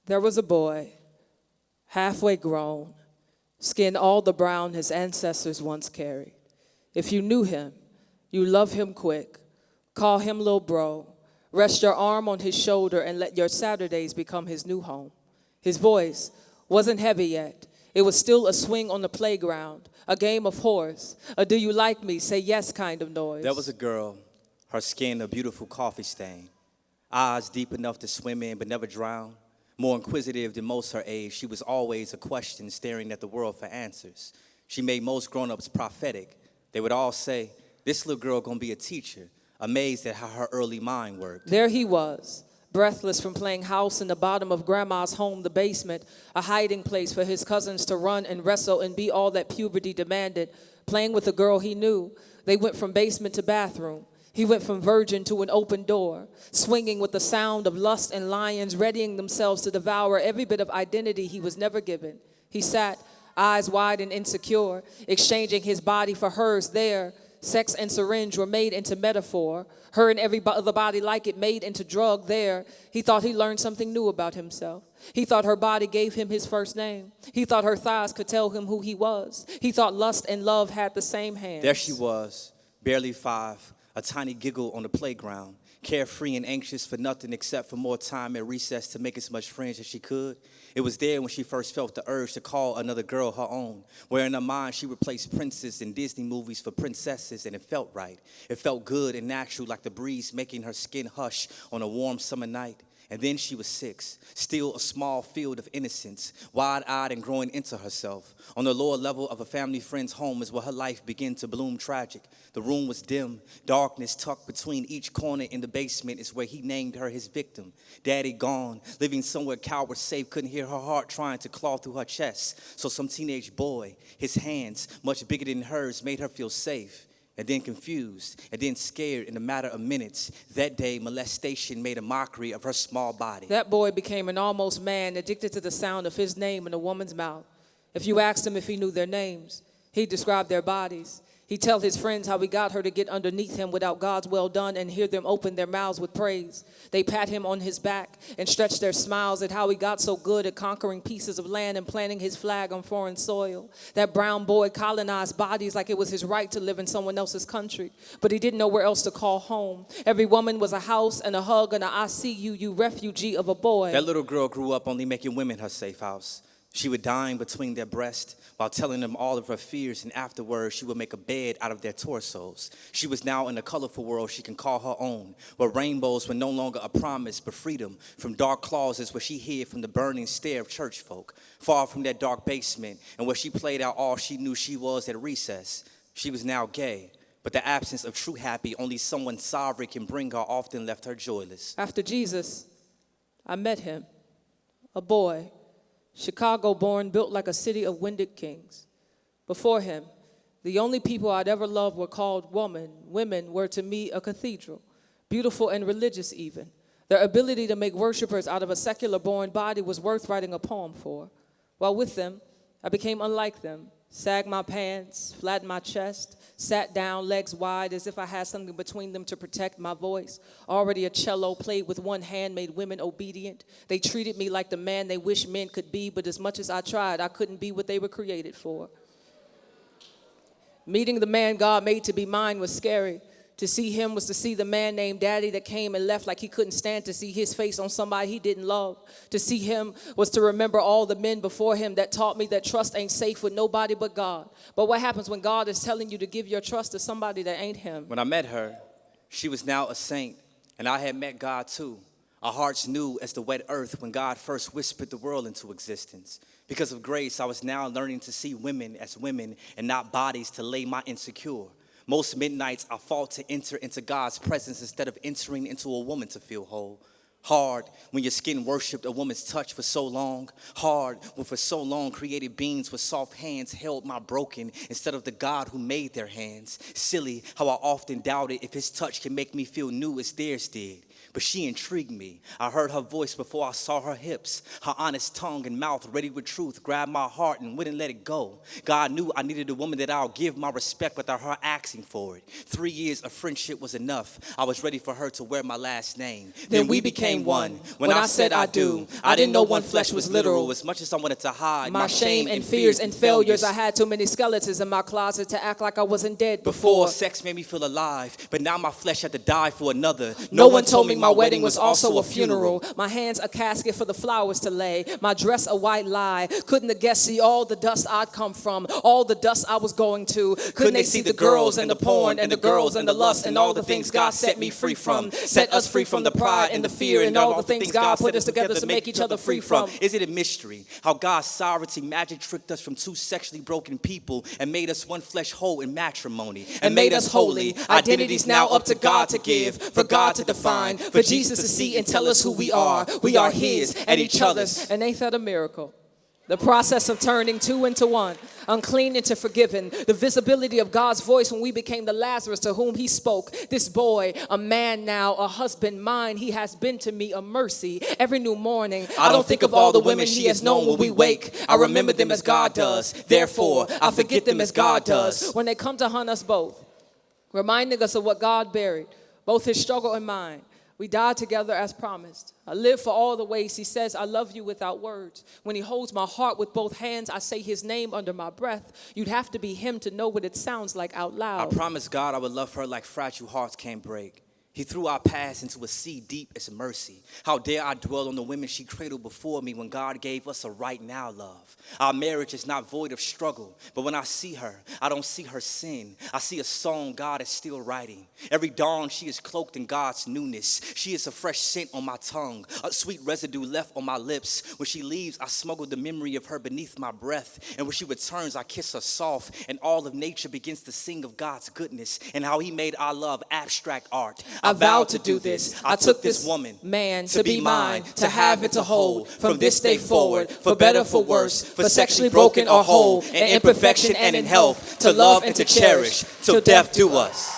There was a boy, halfway grown, skin all the brown his ancestors once carried. If you knew him, you love him quick, call him Lil Bro, rest your arm on his shoulder and let your Saturdays become his new home. His voice wasn't heavy yet. It was still a swing on the playground, a game of horse, a do you like me, say yes kind of noise. There was a girl, her skin a beautiful coffee stain, eyes deep enough to swim in but never drown. More inquisitive than most her age, she was always a question staring at the world for answers. She made most grown-ups prophetic. They would all say, this little girl gonna be a teacher, amazed at how her early mind worked. There he was, breathless from playing house in the bottom of grandma's home, the basement, a hiding place for his cousins to run and wrestle and be all that puberty demanded, playing with a girl he knew. They went from basement to bathroom. He went from virgin to an open door, swinging with the sound of lust and lions readying themselves to devour every bit of identity he was never given. He sat, eyes wide and insecure, exchanging his body for hers there. Sex and syringe were made into metaphor. Her and every other body like it made into drug there. He thought he learned something new about himself. He thought her body gave him his first name. He thought her thighs could tell him who he was. He thought lust and love had the same hands. There she was, barely 5. A tiny giggle on the playground, carefree and anxious for nothing except for more time at recess to make as much friends as she could. It was there when she first felt the urge to call another girl her own, where in her mind she replaced princes in Disney movies for princesses, and it felt right. It felt good and natural, like the breeze making her skin hush on a warm summer night. And then she was 6, still a small field of innocence, wide-eyed and growing into herself. On the lower level of a family friend's home is where her life began to bloom tragic. The room was dim, darkness tucked between each corner in the basement is where he named her his victim. Daddy gone, living somewhere coward safe, couldn't hear her heart trying to claw through her chest. So some teenage boy, his hands much bigger than hers, made her feel safe. And then confused, and then scared in a matter of minutes. That day, molestation made a mockery of her small body. That boy became an almost man, addicted to the sound of his name in a woman's mouth. If you asked him if he knew their names, he'd describe their bodies. He'd tell his friends how he got her to get underneath him without God's well done and hear them open their mouths with praise. They pat him on his back and stretch their smiles at how he got so good at conquering pieces of land and planting his flag on foreign soil. That brown boy colonized bodies like it was his right to live in someone else's country, but he didn't know where else to call home. Every woman was a house and a hug and a I see you, you refugee of a boy. That little girl grew up only making women her safe house. She would dine between their breasts while telling them all of her fears, and afterwards she would make a bed out of their torsos. She was now in a colorful world she can call her own, where rainbows were no longer a promise but freedom, from dark closets where she hid from the burning stare of church folk, far from that dark basement, and where she played out all she knew she was at recess. She was now gay, but the absence of true happy only someone sovereign can bring her often left her joyless. After Jesus, I met him, a boy, Chicago-born, built like a city of winded kings. Before him, the only people I'd ever loved were called woman. Women were to me a cathedral, beautiful and religious even. Their ability to make worshipers out of a secular-born body was worth writing a poem for. While with them, I became unlike them, sagged my pants, flattened my chest, sat down, legs wide, as if I had something between them to protect my voice. Already a cello played with one hand made women obedient. They treated me like the man they wish men could be, but as much as I tried, I couldn't be what they were created for. Meeting the man God made to be mine was scary. To see him was to see the man named Daddy that came and left like he couldn't stand to see his face on somebody he didn't love. To see him was to remember all the men before him that taught me that trust ain't safe with nobody but God. But what happens when God is telling you to give your trust to somebody that ain't him? When I met her, she was now a saint, and I had met God too. Our hearts knew as the wet earth when God first whispered the world into existence. Because of grace, I was now learning to see women as women and not bodies to lay my insecure. Most midnights, I fought to enter into God's presence instead of entering into a woman to feel whole. Hard when your skin worshipped a woman's touch for so long. Hard when for so long created beings with soft hands held my broken instead of the God who made their hands. Silly how I often doubted if his touch can make me feel new as theirs did. But she intrigued me. I heard her voice before I saw her hips. Her honest tongue and mouth ready with truth grabbed my heart and wouldn't let it go. God knew I needed a woman that I'll give my respect without her asking for it. 3 years of friendship was enough. I was ready for her to wear my last name. Then we became one. When I said I do, I didn't know one flesh was literal. As much as I wanted to hide My shame and fears and failures. I had too many skeletons in my closet to act like I wasn't dead Before, before. sex made me feel alive, but now my flesh had to die for another. No one told me my wedding was also a funeral. My hands a casket for the flowers to lay. My dress a white lie. Couldn't the guests see all the dust I'd come from? All the dust I was going to? Couldn't they see the girls and the porn and the girls and the lust and all the things God set me free from? Set us free from the pride and the fear and all the things God put us together to make each other free from. Is it a mystery how God's sovereignty magic tricked us from two sexually broken people and made us one flesh whole in matrimony And made us holy. Identities now up to God to give, for God to define, for Jesus to see and tell us who we are. We are his and each other's. And ain't that a miracle? The process of turning two into one, unclean into forgiven, the visibility of God's voice when we became the Lazarus to whom he spoke. This boy, a man now, a husband mine, he has been to me a mercy. Every new morning, I don't think of all the women he has known when we wake. I remember them as God does. Therefore, I forget them as God does. When they come to hunt us both, reminding us of what God buried, both his struggle and mine. We died together as promised. I live for all the ways he says, I love you without words. When he holds my heart with both hands, I say his name under my breath. You'd have to be him to know what it sounds like out loud. I promised God I would love her like fragile hearts can't break. He threw our past into a sea deep as mercy. How dare I dwell on the women she cradled before me when God gave us a right now love. Our marriage is not void of struggle, but when I see her, I don't see her sin. I see a song God is still writing. Every dawn she is cloaked in God's newness. She is a fresh scent on my tongue, a sweet residue left on my lips. When she leaves, I smuggle the memory of her beneath my breath. And when she returns, I kiss her soft, and all of nature begins to sing of God's goodness and how he made our love abstract art. I vowed to do this. I took this woman, man, to be mine, to have and to hold. From this day forward, for better, for worse, for sexually broken or whole, in imperfection and in health, to love and to cherish, till death do us.